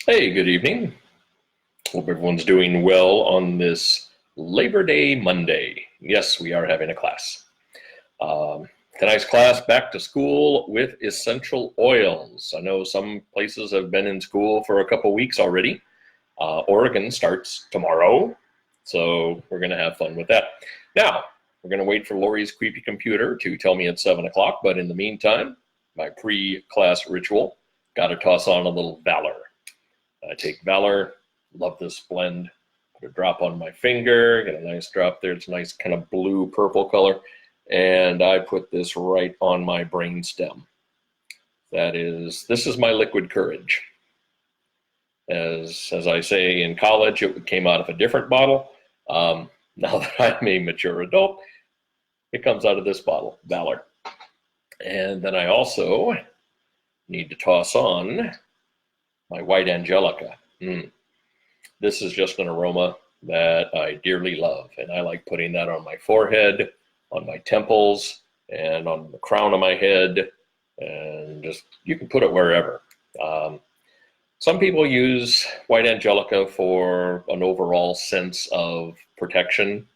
Hey, good evening. Hope everyone's doing well on this Labor Day Monday. Yes, we are having a class. Um, Tonight's class, back to school with essential oils. I know some places have been in school for a couple weeks already. Oregon starts tomorrow, so we're going to have fun with that. Now, we're going to wait for Lori's creepy computer to tell me it's 7 o'clock, but in the meantime, my pre-class ritual, got to toss on a little Valor. I take Valor, love this blend, put a drop on my finger, get a nice drop there. It's a nice kind of blue purple color. And I put this right on my brain stem. This is my liquid courage. As I say in college, it came out of a different bottle. Now that I'm a mature adult, it comes out of this bottle, Valor. And then I also need to toss on my white Angelica. This is just an aroma that I dearly love, and I like putting that on my forehead, on my temples, and on the crown of my head, and just, you can put it wherever. Some people use white Angelica for an overall sense of protection,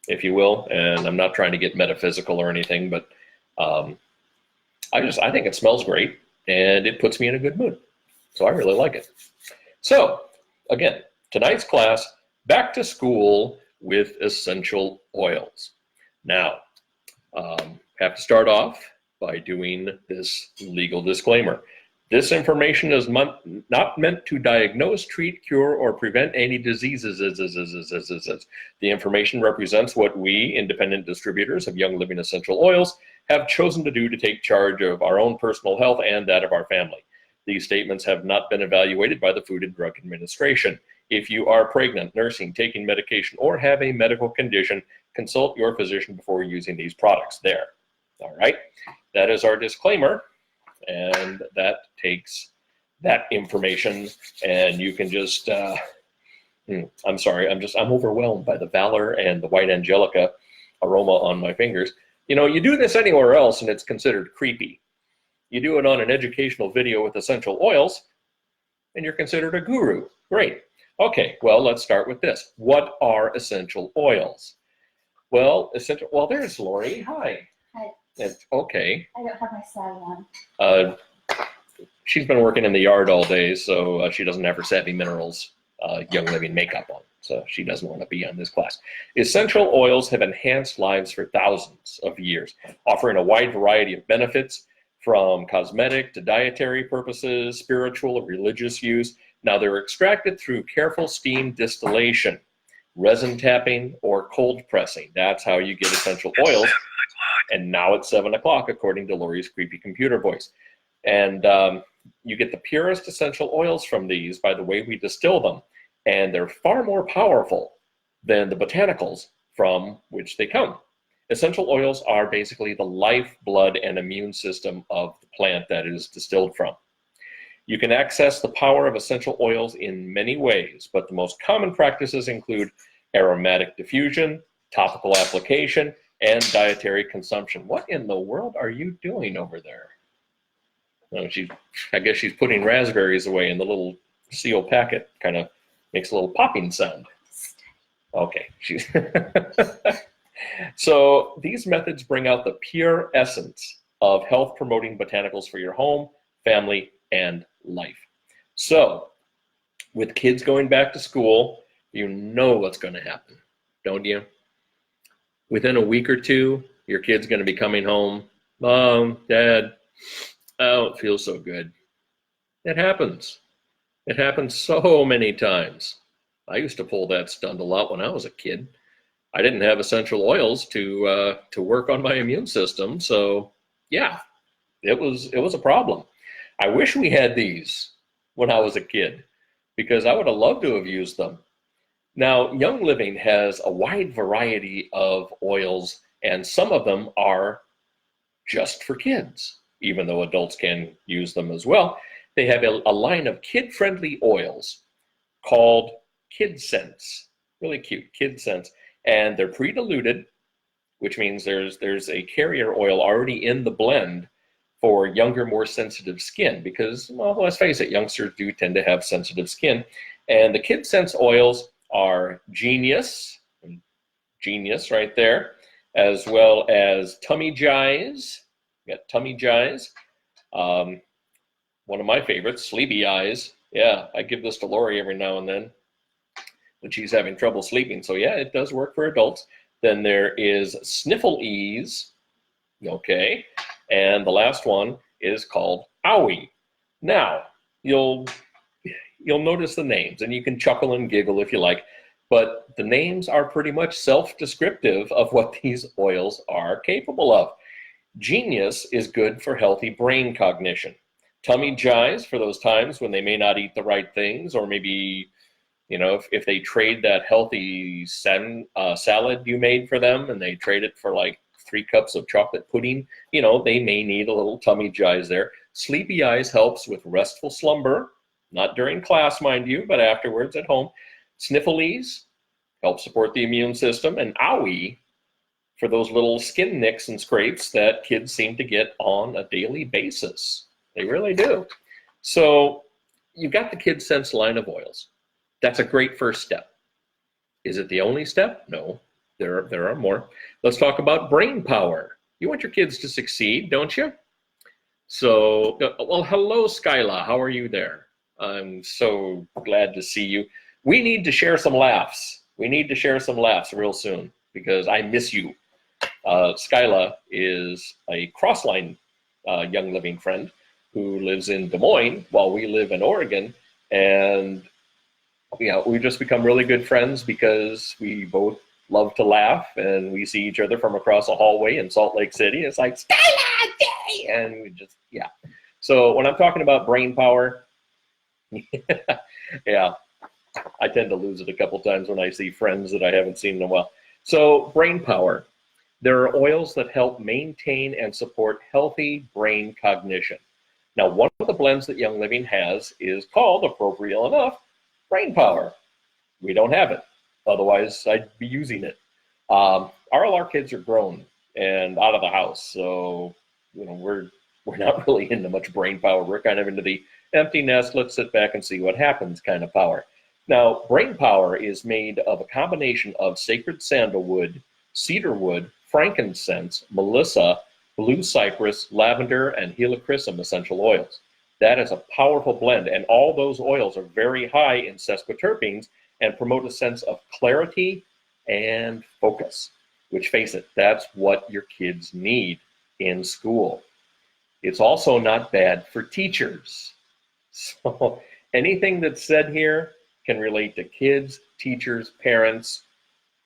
if you will, and I'm not trying to get metaphysical or anything, but I think it smells great, and it puts me in a good mood. So I really like it. So again, tonight's class, back to school with essential oils. Now, have to start off by doing this legal disclaimer. This information is not meant to diagnose, treat, cure, or prevent any diseases. The information represents what we, independent distributors of Young Living essential oils, have chosen to do to take charge of our own personal health and that of our family. These statements have not been evaluated by the Food and Drug Administration. If you are pregnant, nursing, taking medication, or have a medical condition, consult your physician before using these products. There. All right. That is our disclaimer. And that takes that information, and you can just, I'm sorry, I'm overwhelmed by the Valor and the white Angelica aroma on my fingers. You know, you do this anywhere else and it's considered creepy. You do it on an educational video with essential oils, and you're considered a guru. Great. Okay, well, let's start with this. What are essential oils? Well, there's Lori. Hi. Hi. Okay. I don't have my savvy on. She's been working in the yard all day, so she doesn't have her Savvy Minerals Young Living makeup on, so she doesn't want to be on this class. Essential oils have enhanced lives for thousands of years, offering a wide variety of benefits, from cosmetic to dietary purposes, spiritual or religious use. Now, they're extracted through careful steam distillation, resin tapping, or cold pressing. That's how you get essential oils. And now it's 7 o'clock, according to Lori's creepy computer voice. And you get the purest essential oils from these by the way we distill them. And they're far more powerful than the botanicals from which they come. Essential oils are basically the life, blood, and immune system of the plant that it is distilled from. You can access the power of essential oils in many ways, but the most common practices include aromatic diffusion, topical application, and dietary consumption. What in the world are you doing over there? I guess she's putting raspberries away, and the little seal packet kind of makes a little popping sound. Okay, So these methods bring out the pure essence of health-promoting botanicals for your home, family, and life. So with kids going back to school, you know what's going to happen, don't you? Within a week or two, your kid's going to be coming home. Mom, Dad, I don't feel so good. It happens. It happens so many times. I used to pull that stunt a lot when I was a kid. I didn't have essential oils to work on my immune system, so yeah, it was a problem. I wish we had these when I was a kid, because I would have loved to have used them. Now, Young Living has a wide variety of oils, and some of them are just for kids, even though adults can use them as well. They have a line of kid-friendly oils called Kid Scents. Really cute, Kid Scents. And they're pre-diluted, which means there's a carrier oil already in the blend for younger, more sensitive skin because, well, let's face it, youngsters do tend to have sensitive skin. And the Kid Sense oils are Genius right there, as well as Tummy Jize. We got Tummy Jize. One of my favorites, Sleepy Eyes. Yeah, I give this to Lori every now and then when she's having trouble sleeping. So yeah, it does work for adults. Then there is Sniffle Ease. Okay. And the last one is called Owie. Now, you'll notice the names, and you can chuckle and giggle if you like, but the names are pretty much self-descriptive of what these oils are capable of. Genius is good for healthy brain cognition. Tummy Jize for those times when they may not eat the right things, or maybe, you know, if they trade that healthy salad you made for them and they trade it for like 3 cups of chocolate pudding, you know, they may need a little Tummy Jize there. Sleepy Eyes helps with restful slumber, not during class, mind you, but afterwards at home. Sniffles helps support the immune system, and Owie for those little skin nicks and scrapes that kids seem to get on a daily basis. They really do. So you've got the Kid Sense line of oils. That's a great first step. Is it the only step? No, there are more. Let's talk about brain power. You want your kids to succeed, don't you? So, well, hello, Skyla. How are you there? I'm so glad to see you. We need to share some laughs. We need to share some laughs real soon because I miss you. Skyla is a Crossline Young Living friend who lives in Des Moines while we live in Oregon. And we've just become really good friends because we both love to laugh and we see each other from across a hallway in Salt Lake City. It's like, Skyla, yay! And we just, yeah. So when I'm talking about brain power, yeah, I tend to lose it a couple times when I see friends that I haven't seen in a while. So brain power. There are oils that help maintain and support healthy brain cognition. Now, one of the blends that Young Living has is called, appropriate enough, Brain Power. We don't have it. Otherwise, I'd be using it. All our kids are grown and out of the house, so we're not really into much brain power. We're kind of into the empty nest, let's sit back and see what happens kind of power. Now, Brain Power is made of a combination of sacred sandalwood, cedarwood, frankincense, melissa, blue cypress, lavender, and helichrysum essential oils. That is a powerful blend, and all those oils are very high in sesquiterpenes and promote a sense of clarity and focus, which, face it, that's what your kids need in school. It's also not bad for teachers. So anything that's said here can relate to kids, teachers, parents.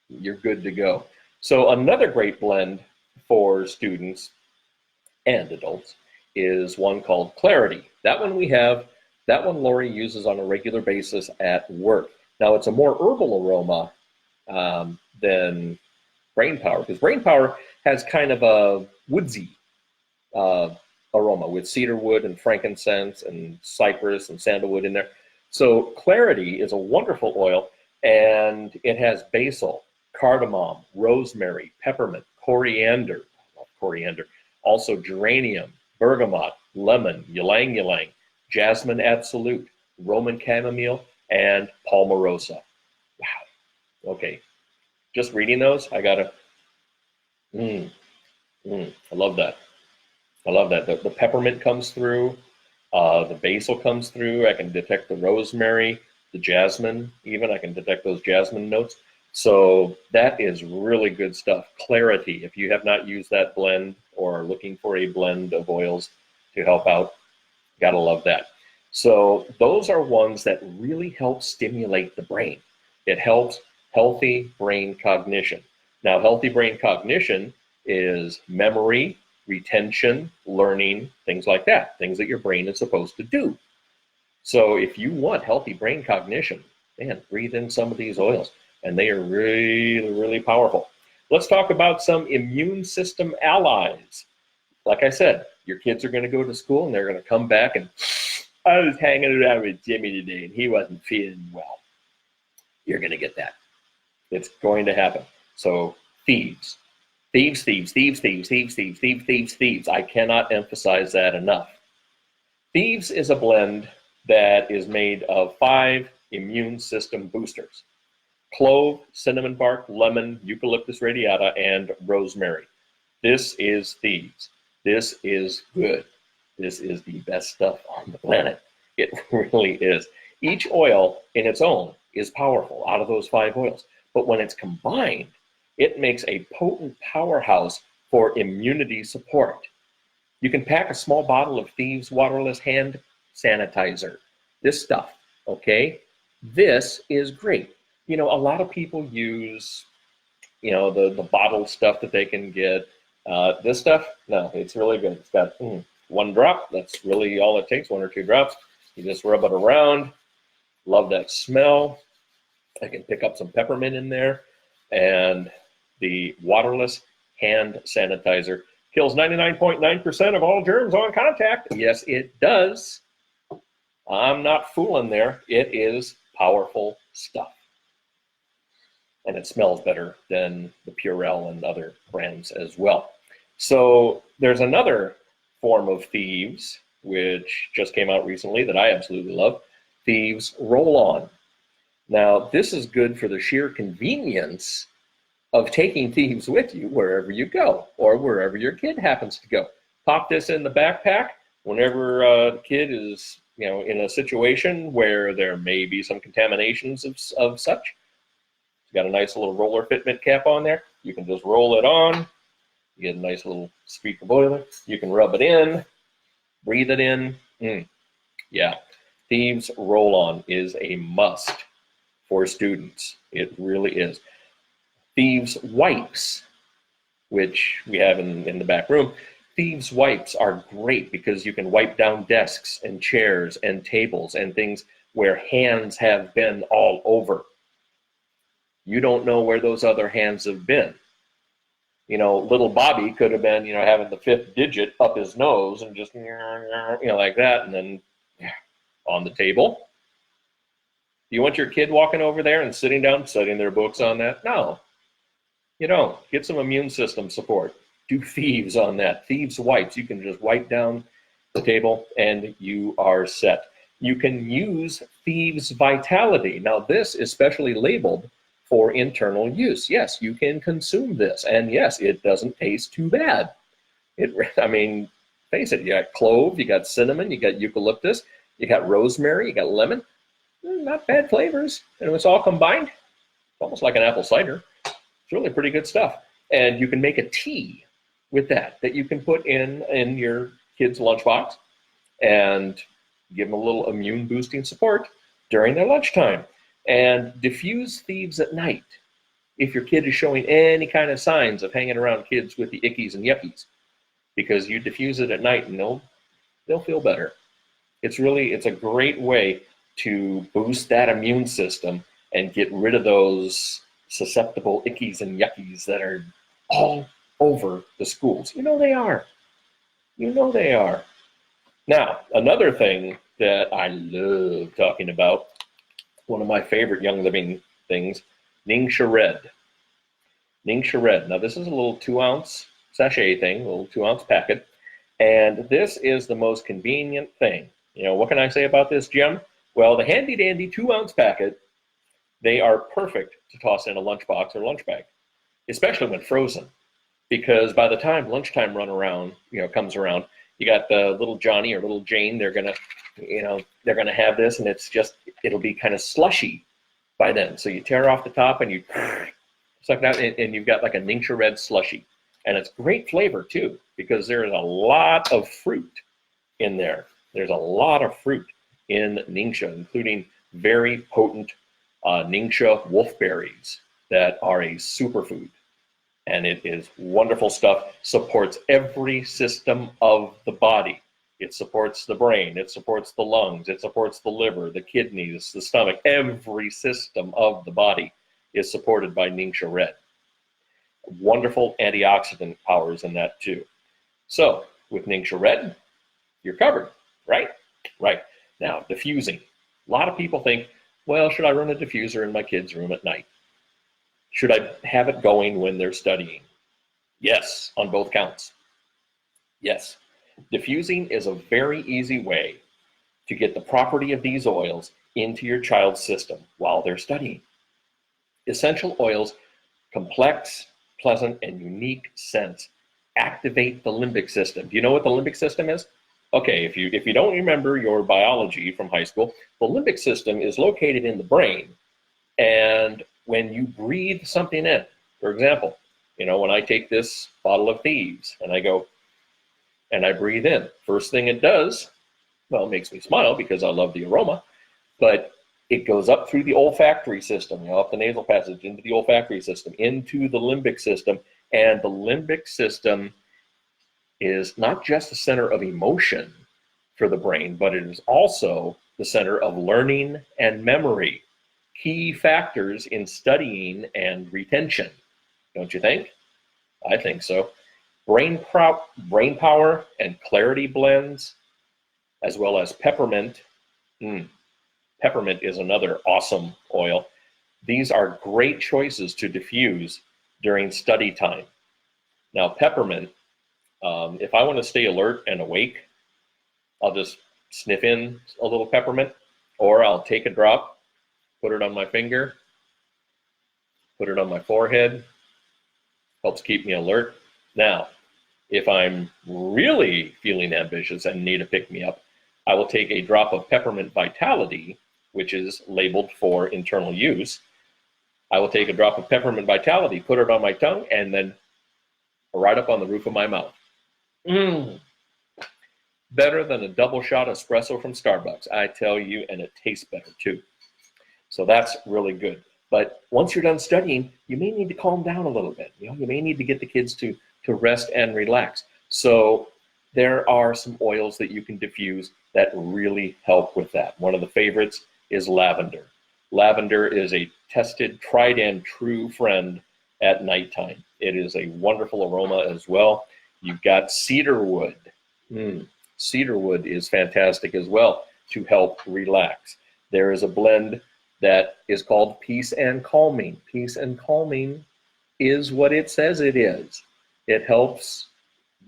You're good to go. So another great blend for students and adults is one called Clarity. That one we have, that one Lori uses on a regular basis at work. Now it's a more herbal aroma than Brain Power, because Brain Power has kind of a woodsy aroma with cedarwood and frankincense and cypress and sandalwood in there. So Clarity is a wonderful oil, and it has basil, cardamom, rosemary, peppermint, coriander, also geranium, bergamot, lemon, ylang ylang, jasmine absolute, Roman chamomile, and palmarosa. Wow. Okay. Just reading those, I gotta, I love that. I love that. The peppermint comes through, the basil comes through. I can detect the rosemary, the jasmine, even. I can detect those jasmine notes. So that is really good stuff. Clarity, if you have not used that blend or are looking for a blend of oils to help out, gotta love that. So those are ones that really help stimulate the brain. It helps healthy brain cognition. Now, healthy brain cognition is memory, retention, learning, things like that, things that your brain is supposed to do. So if you want healthy brain cognition, man, breathe in some of these oils, and they are really, really powerful. Let's talk about some immune system allies. Like I said, your kids are going to go to school and they're going to come back and, I was hanging around with Jimmy today and he wasn't feeling well. You're going to get that. It's going to happen. So Thieves Thieves, thieves, thieves, thieves, thieves, thieves, thieves, thieves, thieves. I cannot emphasize that enough. Thieves is a blend that is made of 5 immune system boosters: clove, cinnamon bark, lemon, eucalyptus radiata, and rosemary. This is Thieves. This is good. This is the best stuff on the planet. It really is. Each oil in its own is powerful out of those 5 oils, but when it's combined, it makes a potent powerhouse for immunity support. You can pack a small bottle of Thieves waterless hand sanitizer. This stuff, okay? This is great. You know, a lot of people use, you know, the bottled stuff that they can get. This stuff, no, it's really good. It's got 1 drop. That's really all it takes, 1 or 2 drops. You just rub it around. Love that smell. I can pick up some peppermint in there. And the waterless hand sanitizer kills 99.9% of all germs on contact. Yes, it does. I'm not fooling there. It is powerful stuff. And it smells better than the Purell and other brands as well. So there's another form of Thieves, which just came out recently that I absolutely love, Thieves RollOn. Now, this is good for the sheer convenience of taking Thieves with you wherever you go or wherever your kid happens to go. Pop this in the backpack whenever the kid is, you know, in a situation where there may be some contaminations of such. It's got a nice little roller fitment cap on there. You can just roll it on. You get a nice little speaker boiler. You can rub it in, breathe it in. Yeah, Thieves RollOn is a must for students. It really is. Thieves wipes, which we have in the back room. Thieves wipes are great because you can wipe down desks and chairs and tables and things where hands have been all over. You don't know where those other hands have been. You know, little Bobby could have been, you know, having the 5th digit up his nose and just, you know, like that, and then on the table. Do you want your kid walking over there and sitting down, studying their books on that? No, you don't. Get some immune system support. Do Thieves on that. Thieves wipes. You can just wipe down the table and you are set. You can use Thieves Vitality. Now, this is specially labeled for internal use. Yes, you can consume this, and yes, it doesn't taste too bad. I mean, face it, you got clove, you got cinnamon, you got eucalyptus, you got rosemary, you got lemon. Not bad flavors, and it's all combined. It's almost like an apple cider. It's really pretty good stuff. And you can make a tea with that you can put in your kid's lunchbox and give them a little immune boosting support during their lunchtime. And diffuse Thieves at night if your kid is showing any kind of signs of hanging around kids with the ickies and yuckies, because you diffuse it at night and they'll feel better. It's a great way to boost that immune system and get rid of those susceptible ickies and yuckies that are all over the schools. You know they are. You know they are. Now, another thing that I love talking about, one of my favorite Young Living things, Ningxia Red. Ningxia Red. Now, this is a little 2-ounce sachet thing, a little 2-ounce packet, and this is the most convenient thing. You know, what can I say about this, Jim? Well, the handy-dandy 2-ounce packet, they are perfect to toss in a lunchbox or lunch bag, especially when frozen, because by the time lunchtime comes around, you got the little Johnny or little Jane, they're gonna have this, and it'll be kind of slushy by then. So you tear off the top and you suck it out, and you've got like a Ningxia Red slushy. And it's great flavor too, because there is a lot of fruit in there. There's a lot of fruit in Ningxia, including very potent Ningxia wolfberries that are a superfood. And it is wonderful stuff, supports every system of the body. It supports the brain, it supports the lungs, it supports the liver, the kidneys, the stomach. Every system of the body is supported by Ningxia Red. Wonderful antioxidant powers in that too. So with Ningxia Red, you're covered, right? Right. Now, diffusing. A lot of people think, well, should I run a diffuser in my kid's room at night? Should I have it going when they're studying? Yes, on both counts. Yes, diffusing is a very easy way to get the property of these oils into your child's system while they're studying. Essential oils, complex, pleasant, and unique scents activate the limbic system. Do you know what the limbic system is? Okay, if you don't remember your biology from high school, the limbic system is located in the brain, and when you breathe something in, for example, when I take this bottle of Thieves and I go and I breathe in, first thing it does, well, it makes me smile because I love the aroma, but it goes up through the olfactory system, up the nasal passage, into the olfactory system, into the limbic system, and the limbic system is not just the center of emotion for the brain, but it is also the center of learning and memory, key factors in studying and retention. Don't you think? I think so. Brain power and clarity blends, as well as peppermint. Peppermint is another awesome oil. These are great choices to diffuse during study time. Now, peppermint, if I want to stay alert and awake, I'll just sniff in a little peppermint, or I'll take a drop, put it on my finger, put it on my forehead, helps keep me alert. Now, if I'm really feeling ambitious and need a pick-me-up, I will take a drop of Peppermint Vitality, which is labeled for internal use. I will take a drop of Peppermint Vitality, put it on my tongue, and then right up on the roof of my mouth. Better than a double shot espresso from Starbucks, I tell you, and it tastes better too. So that's really good. But once you're done studying, you may need to calm down a little bit. You may need to get the kids to rest and relax. So there are some oils that you can diffuse that really help with that. One of the favorites is lavender. Lavender is a tested, tried and true friend at nighttime. It is a wonderful aroma as well. You've got cedarwood. Cedarwood is fantastic as well to help relax. There is a blend that is called Peace and Calming. Peace and Calming is what it says it is. It helps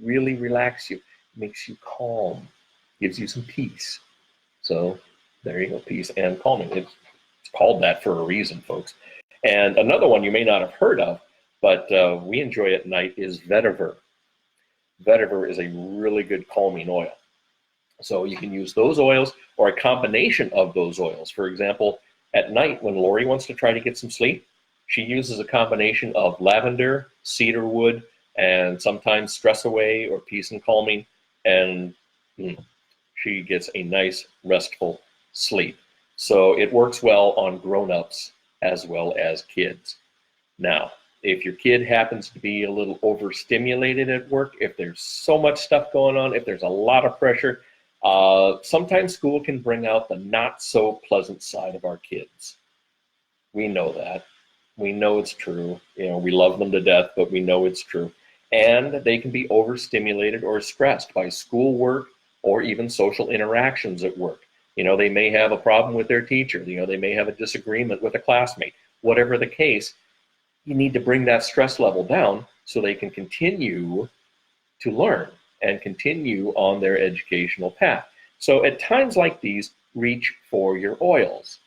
really relax you, makes you calm, gives you some peace. So there you go, Peace and Calming. It's called that for a reason, folks. And another one you may not have heard of, but we enjoy at night is vetiver. Vetiver is a really good calming oil. So you can use those oils or a combination of those oils. For example, at night when Lori wants to try to get some sleep, she uses a combination of lavender, cedarwood, and sometimes Stress Away or Peace and Calming, and she gets a nice restful sleep. So it works well on grown-ups as well as kids. Now, if your kid happens to be a little overstimulated at work, if there's so much stuff going on, if there's a lot of pressure, sometimes school can bring out the not so pleasant side of our kids. We know that. We know it's true. We love them to death, but we know it's true. And they can be overstimulated or stressed by schoolwork or even social interactions at work. They may have a problem with their teacher. They may have a disagreement with a classmate. Whatever the case, you need to bring that stress level down so they can continue to learn and continue on their educational path. So at times like these, reach for your oils.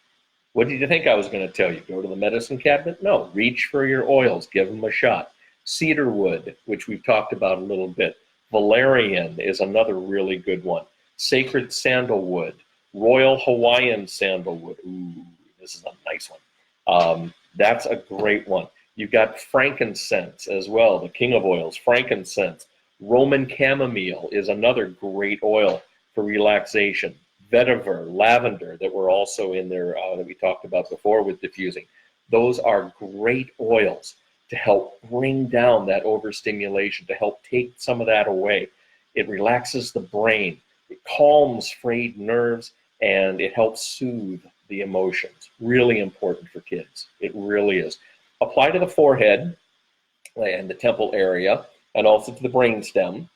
What did you think I was going to tell you? Go to the medicine cabinet? No, reach for your oils. Give them a shot. Cedarwood, which we've talked about a little bit. Valerian is another really good one. Sacred sandalwood. Royal Hawaiian sandalwood. Ooh, this is a nice one. That's a great one. You've got frankincense as well, the king of oils, frankincense. Roman chamomile is another great oil for relaxation. Vetiver, lavender, that were also in there that we talked about before with diffusing. Those are great oils to help bring down that overstimulation, to help take some of that away. It relaxes the brain, it calms frayed nerves, and it helps soothe the emotions. Really important for kids. It really is. Apply to the forehead and the temple area, and also to the brainstem,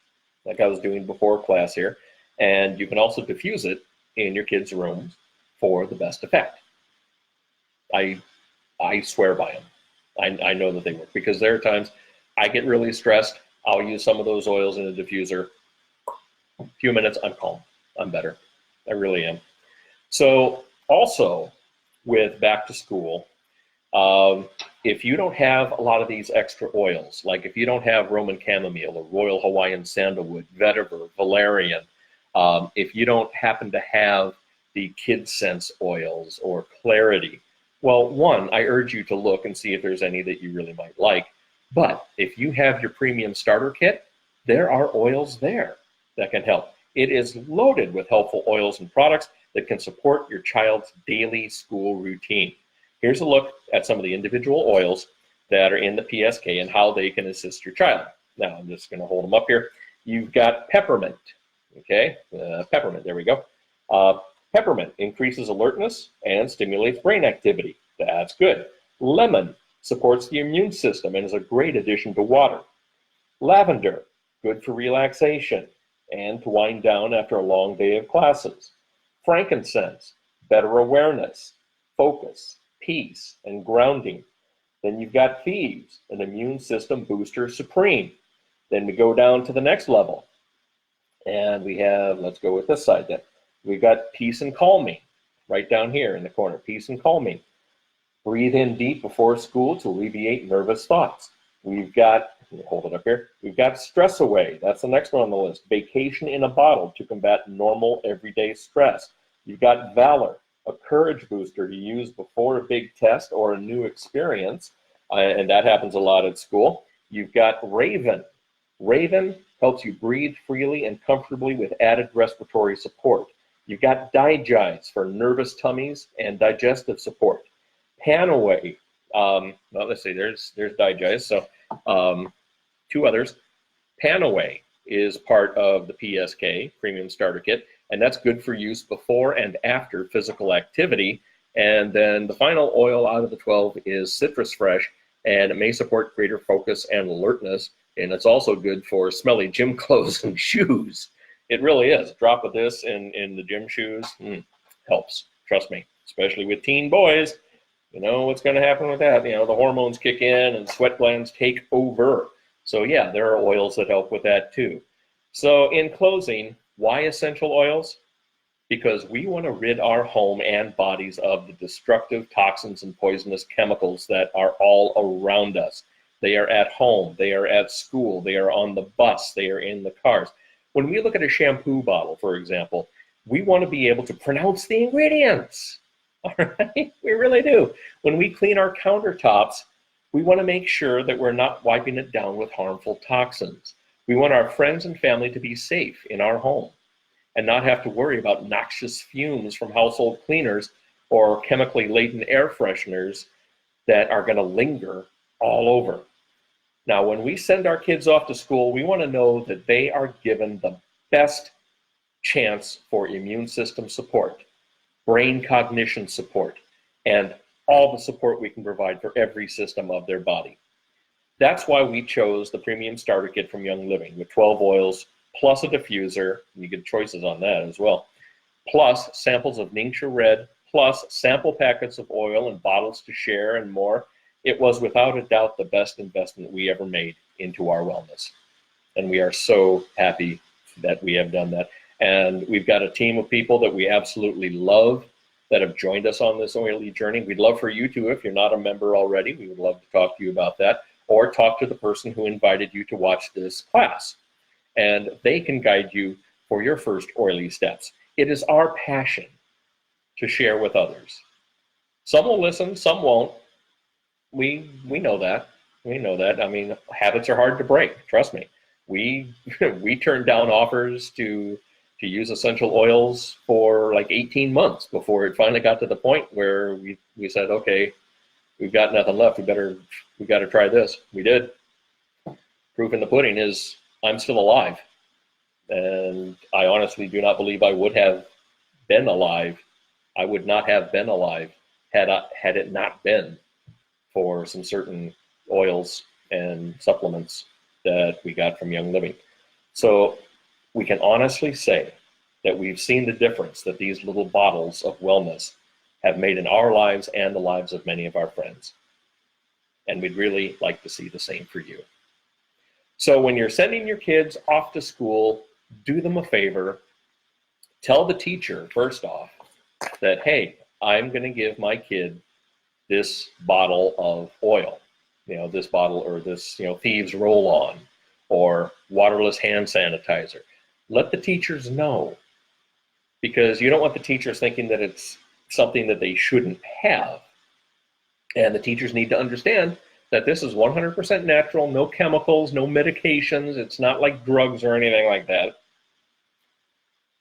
like I was doing before class here. And you can also diffuse it in your kids' rooms for the best effect. I swear by them. I know that they work, because there are times I get really stressed. I'll use some of those oils in a diffuser. A few minutes, I'm calm. I'm better. I really am. So also with back to school, if you don't have a lot of these extra oils, like if you don't have Roman chamomile or Royal Hawaiian sandalwood, vetiver, valerian, if you don't happen to have the Kid Sense oils or Clarity, well, one, I urge you to look and see if there's any that you really might like. But if you have your premium starter kit, there are oils there that can help. It is loaded with helpful oils and products that can support your child's daily school routine. Here's a look at some of the individual oils that are in the PSK and how they can assist your child. Now, I'm just going to hold them up here. You've got peppermint, okay? Peppermint, there we go. Peppermint increases alertness and stimulates brain activity. That's good. Lemon supports the immune system and is a great addition to water. Lavender, good for relaxation and to wind down after a long day of classes. Frankincense, better awareness, focus, peace, and grounding. Then you've got Thieves, an immune system booster supreme. Then we go down to the next level. And we have, let's go with this side then. We've got peace and calming, right down here in the corner, peace and calming. Breathe in deep before school to alleviate nervous thoughts. We've got, hold it up here, we've got stress away. That's the next one on the list. Vacation in a bottle to combat normal everyday stress. You've got Valor, a courage booster to use before a big test or a new experience, and that happens a lot at school. You've got Raven. Raven helps you breathe freely and comfortably with added respiratory support. You've got Digize for nervous tummies and digestive support. Panaway, well, let's see, there's Digize, so two others. Panaway is part of the PSK Premium Starter Kit, and that's good for use before and after physical activity. And then the final oil out of the 12 is Citrus Fresh, and it may support greater focus and alertness, and it's also good for smelly gym clothes and shoes. It really is. A drop of this in the gym shoes helps, trust me, especially with teen boys. You know what's going to happen with that. You know, the hormones kick in and sweat glands take over. So yeah, there are oils that help with that too. So in closing, why essential oils? Because we want to rid our home and bodies of the destructive toxins and poisonous chemicals that are all around us. They are at home, they are at school, they are on the bus, they are in the cars. When we look at a shampoo bottle, for example, we want to be able to pronounce the ingredients. All right, we really do. When we clean our countertops, we want to make sure that we're not wiping it down with harmful toxins. We want our friends and family to be safe in our home and not have to worry about noxious fumes from household cleaners or chemically laden air fresheners that are going to linger all over. Now, when we send our kids off to school, we want to know that they are given the best chance for immune system support, brain cognition support, and all the support we can provide for every system of their body. That's why we chose the Premium Starter Kit from Young Living with 12 oils, plus a diffuser, you get choices on that as well, plus samples of Ningxia Red, plus sample packets of oil and bottles to share and more. It was without a doubt the best investment we ever made into our wellness. And we are so happy that we have done that. And we've got a team of people that we absolutely love that have joined us on this oily journey. We'd love for you to, if you're not a member already, we would love to talk to you about that, or talk to the person who invited you to watch this class. And they can guide you for your first oily steps. It is our passion to share with others. Some will listen, some won't. We know that. We know that. I mean, habits are hard to break, trust me. We turned down offers to use essential oils for like 18 months before it finally got to the point where we said, okay, we've got nothing left. We got to try this. We did. Proof in the pudding is I'm still alive. And I honestly do not believe I would have been alive. I would not have been alive had it not been for some certain oils and supplements that we got from Young Living. So we can honestly say that we've seen the difference that these little bottles of wellness have made in our lives and the lives of many of our friends. And we'd really like to see the same for you. So when you're sending your kids off to school, do them a favor. Tell the teacher, first off, that, hey, I'm going to give my kid this bottle of oil, this bottle, or this, Thieves RollOn, or waterless hand sanitizer. Let the teachers know, because you don't want the teachers thinking that it's something that they shouldn't have. And the teachers need to understand that this is 100% natural, no chemicals, no medications. It's not like drugs or anything like that.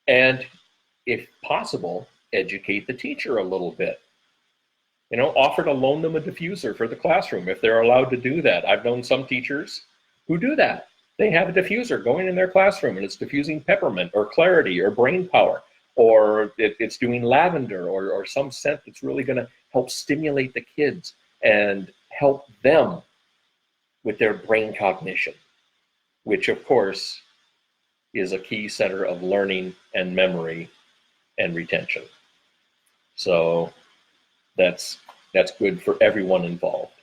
And if possible, educate the teacher a little bit. Offer to loan them a diffuser for the classroom if they're allowed to do that. I've known some teachers who do that. They have a diffuser going in their classroom, and it's diffusing peppermint or clarity or brain power, or it's doing lavender or some scent that's really going to help stimulate the kids and help them with their brain cognition, which of course is a key center of learning and memory and retention. So that's good for everyone involved.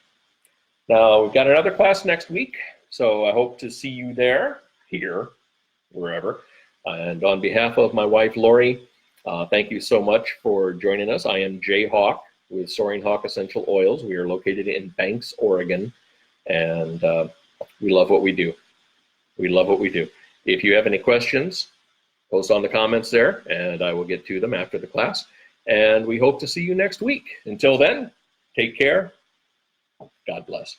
Now, we've got another class next week, so I hope to see you there, here, wherever. And on behalf of my wife, Lori, thank you so much for joining us. I am Jay Hawk with Soaring Hawk Essential Oils. We are located in Banks, Oregon, and we love what we do. We love what we do. If you have any questions, post on the comments there, and I will get to them after the class. And we hope to see you next week. Until then, take care. God bless.